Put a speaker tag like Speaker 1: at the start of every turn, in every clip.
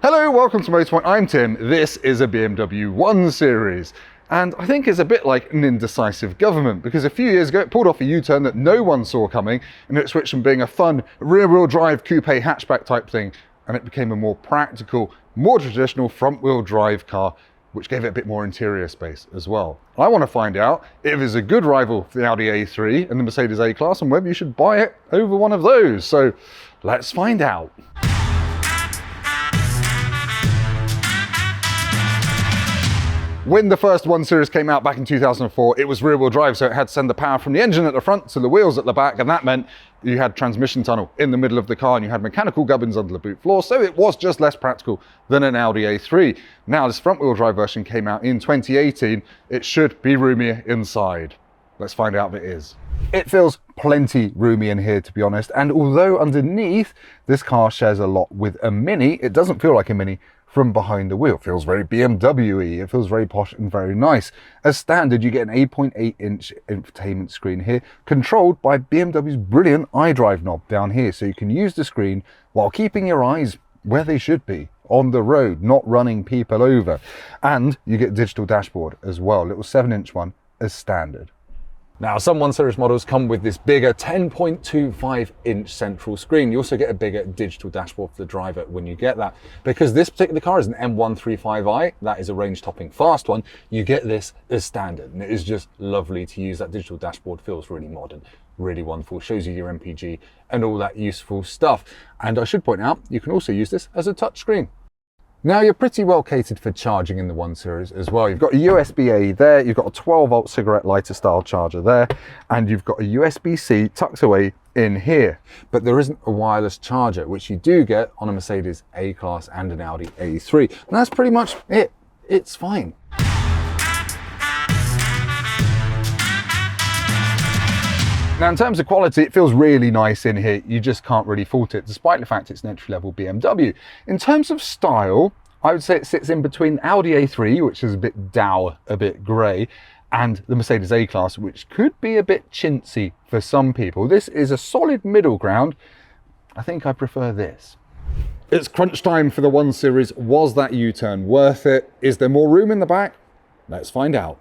Speaker 1: Hello, welcome to Motorpoint. I'm Tim. This is a BMW 1 Series. And I think it's a bit like an indecisive government, because a few years ago it pulled off a U-turn that no one saw coming, and it switched from being a fun rear-wheel drive coupe hatchback type thing, and it became a more practical, more traditional front-wheel drive car, which gave it a bit more interior space as well. I want to find out if it's a good rival for the Audi A3 and the Mercedes A-Class, and whether you should buy it over one of those. So let's find out. When the first 1 Series came out back in 2004, it was rear-wheel drive, so it had to send the power from the engine at the front to the wheels at the back, and that meant you had transmission tunnel in the middle of the car and you had mechanical gubbins under the boot floor, so it was just less practical than an Audi A3. Now this front-wheel drive version came out in 2018. It should be roomier inside. Let's find out if it is. It feels plenty roomy in here, to be honest, and although underneath this car shares a lot with a Mini, it doesn't feel like a Mini from behind the wheel. It feels very BMW-y, it feels very posh and very nice. As standard, you get an 8.8-inch infotainment screen here, controlled by BMW's brilliant iDrive knob down here, so you can use the screen while keeping your eyes where they should be, on the road, not running people over. And you get a digital dashboard as well, a little 7-inch one as standard. Now, some 1 Series models come with this bigger 10.25-inch central screen. You also get a bigger digital dashboard for the driver when you get that. Because this particular car is an M135i, that is a range-topping fast one, you get this as standard. And it is just lovely to use. That digital dashboard feels really modern, really wonderful, shows you your MPG and all that useful stuff. And I should point out, you can also use this as a touchscreen. Now you're pretty well catered for charging in the 1 Series as well. You've got a USB-A there, you've got a 12-volt cigarette lighter style charger there, and you've got a USB-C tucked away in here. But there isn't a wireless charger, which you do get on a Mercedes A-Class and an Audi A3. And that's pretty much it. It's fine. Now, in terms of quality, it feels really nice in here. You just can't really fault it, despite the fact it's an entry-level BMW. In terms of style, I would say it sits in between Audi A3, which is a bit dour, a bit grey, and the Mercedes A-Class, which could be a bit chintzy for some people. This is a solid middle ground. I think I prefer this. It's crunch time for the 1 Series. Was that U-turn worth it? Is there more room in the back? Let's find out.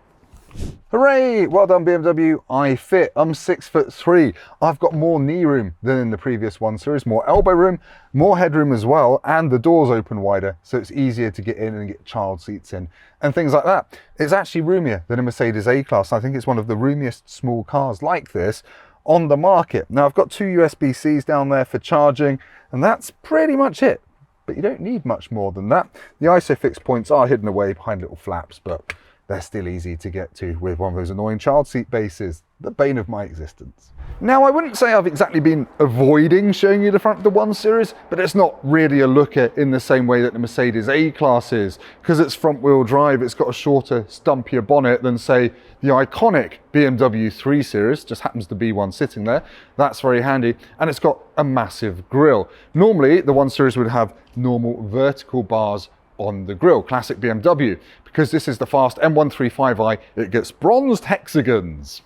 Speaker 1: Hooray! Well done, BMW. I fit. I'm 6'3". I've got more knee room than in the previous 1 Series, more elbow room, more headroom as well, and the doors open wider, so it's easier to get in and get child seats in and things like that. It's actually roomier than a Mercedes A-Class. I think it's one of the roomiest small cars like this on the market. Now, I've got 2 USB-Cs down there for charging, and that's pretty much it. But you don't need much more than that. The ISOFIX points are hidden away behind little flaps, but they're still easy to get to with one of those annoying child seat bases, the bane of my existence. Now, I wouldn't say I've exactly been avoiding showing you the front of the 1 Series, but it's not really a looker in the same way that the Mercedes A-Class is, because it's front-wheel drive, it's got a shorter, stumpier bonnet than, say, the iconic BMW 3 Series, just happens to be one sitting there. That's very handy, and it's got a massive grille. Normally, the 1 Series would have normal vertical bars on the grille, classic BMW. Because this is the fast M135i, it gets bronzed hexagons.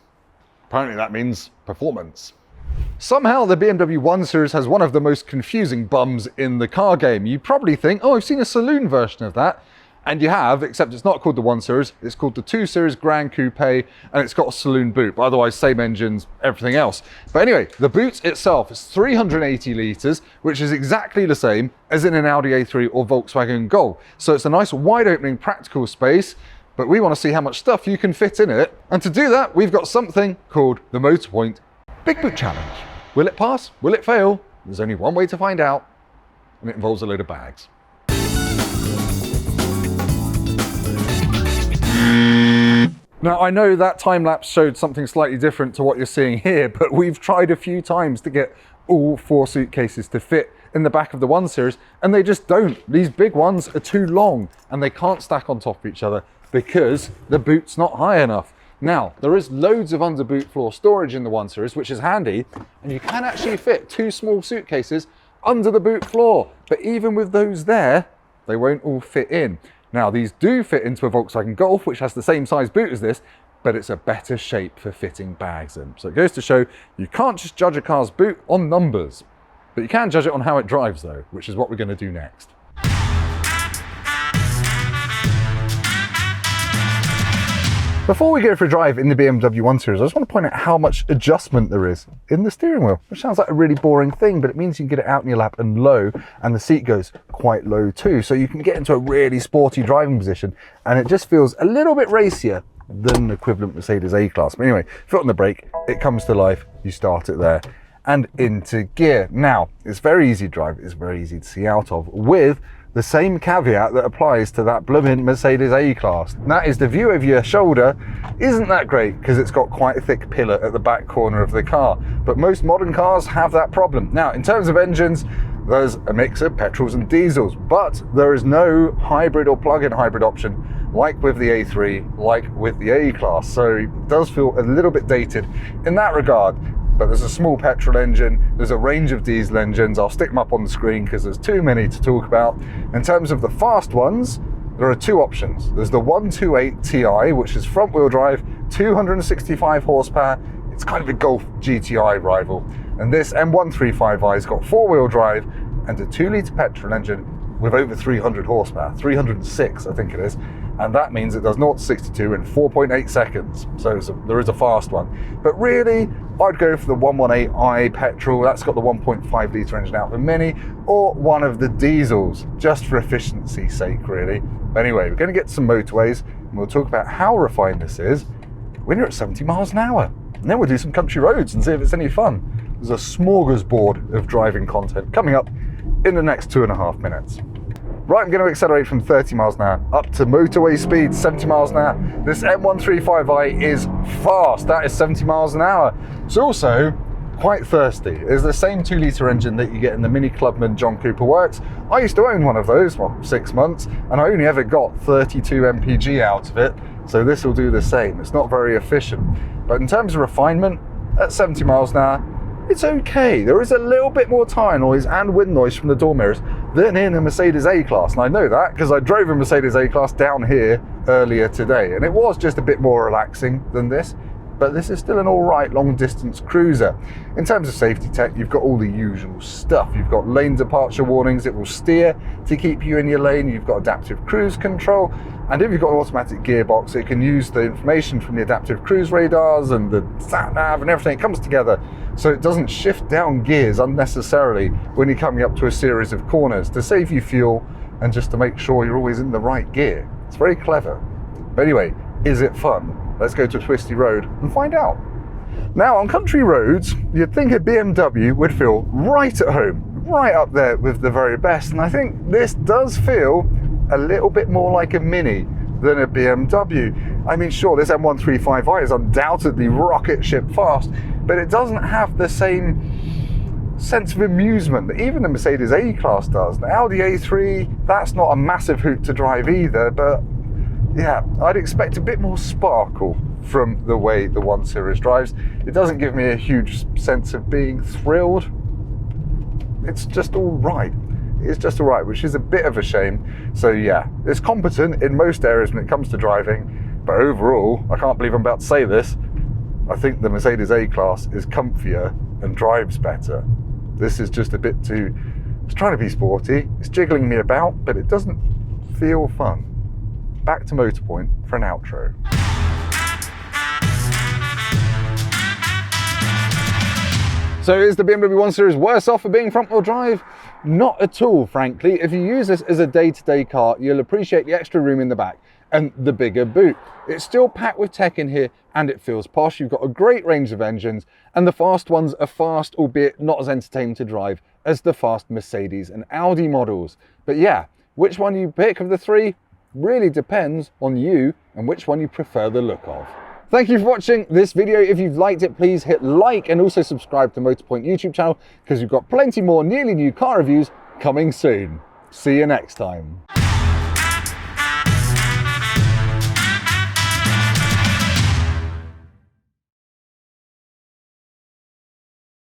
Speaker 1: Apparently that means performance. Somehow the BMW 1 Series has one of the most confusing bums in the car game. You probably think, oh, I've seen a saloon version of that. And you have, except it's not called the 1 Series, it's called the 2 Series Grand Coupe, and it's got a saloon boot, but otherwise same engines, everything else. But anyway, the boot itself is 380 litres, which is exactly the same as in an Audi A3 or Volkswagen Golf. So it's a nice wide opening practical space, but we want to see how much stuff you can fit in it. And to do that, we've got something called the Motorpoint Big Boot Challenge. Will it pass? Will it fail? There's only one way to find out, and it involves a load of bags. Now, I know that time-lapse showed something slightly different to what you're seeing here, but we've tried a few times to get all 4 suitcases to fit in the back of the 1 Series, and they just don't. These big ones are too long, and they can't stack on top of each other because the boot's not high enough. Now, there is loads of under-boot floor storage in the 1 Series, which is handy, and you can actually fit 2 small suitcases under the boot floor, but even with those there, they won't all fit in. Now, these do fit into a Volkswagen Golf, which has the same size boot as this, but it's a better shape for fitting bags in. So it goes to show you can't just judge a car's boot on numbers, but you can judge it on how it drives though, which is what we're going to do next. Before we go for a drive in the BMW 1 Series, I just want to point out how much adjustment there is in the steering wheel, which sounds like a really boring thing, but it means you can get it out in your lap and low, and the seat goes quite low too. So you can get into a really sporty driving position, and it just feels a little bit racier than the equivalent Mercedes A-Class. But anyway, foot on the brake, it comes to life, you start it there, and into gear. Now, it's very easy to drive, it's very easy to see out of, with the same caveat that applies to that blooming Mercedes A-Class. And that is the view of your shoulder isn't that great because it's got quite a thick pillar at the back corner of the car. But most modern cars have that problem. Now, in terms of engines, there's a mix of petrols and diesels, but there is no hybrid or plug-in hybrid option like with the A3, like with the A-Class. So it does feel a little bit dated in that regard. But there's a small petrol engine, there's a range of diesel engines. I'll stick them up on the screen because there's too many to talk about. In terms of the fast ones, there are two options. There's the 128 Ti, which is front wheel drive, 265 horsepower. It's kind of a Golf GTI rival. And this M135i has got four wheel drive and a 2-litre petrol engine with over 300 horsepower, 306 I think it is. And that means it does 0 to 62 in 4.8 seconds. So there is a fast one. But really, I'd go for the 118i petrol. That's got the 1.5 litre engine out of the Mini, or one of the diesels, just for efficiency's sake, really. But anyway, we're going to get some motorways, and we'll talk about how refined this is when you're at 70 miles an hour. And then we'll do some country roads and see if it's any fun. There's a smorgasbord of driving content coming up in the next 2.5 minutes. Right, I'm going to accelerate from 30 miles an hour up to motorway speed, 70 miles an hour. This M135i is fast, that is 70 miles an hour. It's also quite thirsty. It's the same 2-litre engine that you get in the Mini Clubman John Cooper Works. I used to own one of those, well, 6 months, and I only ever got 32 mpg out of it, so this will do the same. It's not very efficient. But in terms of refinement, at 70 miles an hour, it's okay. There is a little bit more tyre noise and wind noise from the door mirrors than in a Mercedes A-Class. And I know that because I drove a Mercedes A-Class down here earlier today, and it was just a bit more relaxing than this. But this is still an all right long distance cruiser. In terms of safety tech, you've got all the usual stuff. You've got lane departure warnings, it will steer to keep you in your lane. You've got adaptive cruise control. And if you've got an automatic gearbox, it can use the information from the adaptive cruise radars and the sat nav and everything. It comes together so it doesn't shift down gears unnecessarily when you're coming up to a series of corners, to save you fuel and just to make sure you're always in the right gear. It's very clever. But anyway, is it fun? Let's go to a twisty road and find out. Now, on country roads, you'd think a BMW would feel right at home, right up there with the very best. And I think this does feel a little bit more like a Mini than a BMW. I mean, sure, this M135i is undoubtedly rocket ship fast, but it doesn't have the same sense of amusement that even the Mercedes A-Class does. The Audi A3, that's not a massive hoot to drive either, but yeah, I'd expect a bit more sparkle from the way the 1 Series drives. It doesn't give me a huge sense of being thrilled. It's just all right. It's just all right, which is a bit of a shame. So yeah, it's competent in most areas when it comes to driving, but overall, I can't believe I'm about to say this, I think the Mercedes A-Class is comfier and drives better. This is just a bit too, it's trying to be sporty, it's jiggling me about, but it doesn't feel fun. Back to Motorpoint for an outro. So is the BMW 1 Series worse off for being front-wheel drive? Not at all, frankly. If you use this as a day-to-day car, you'll appreciate the extra room in the back and the bigger boot. It's still packed with tech in here and it feels posh. You've got a great range of engines and the fast ones are fast, albeit not as entertaining to drive as the fast Mercedes and Audi models. But yeah, which one you pick of the three really depends on you and which one you prefer the look of. Thank you for watching this video. If you've liked it, please hit like and also subscribe to Motorpoint YouTube channel because we've got plenty more nearly new car reviews coming soon. See you next time.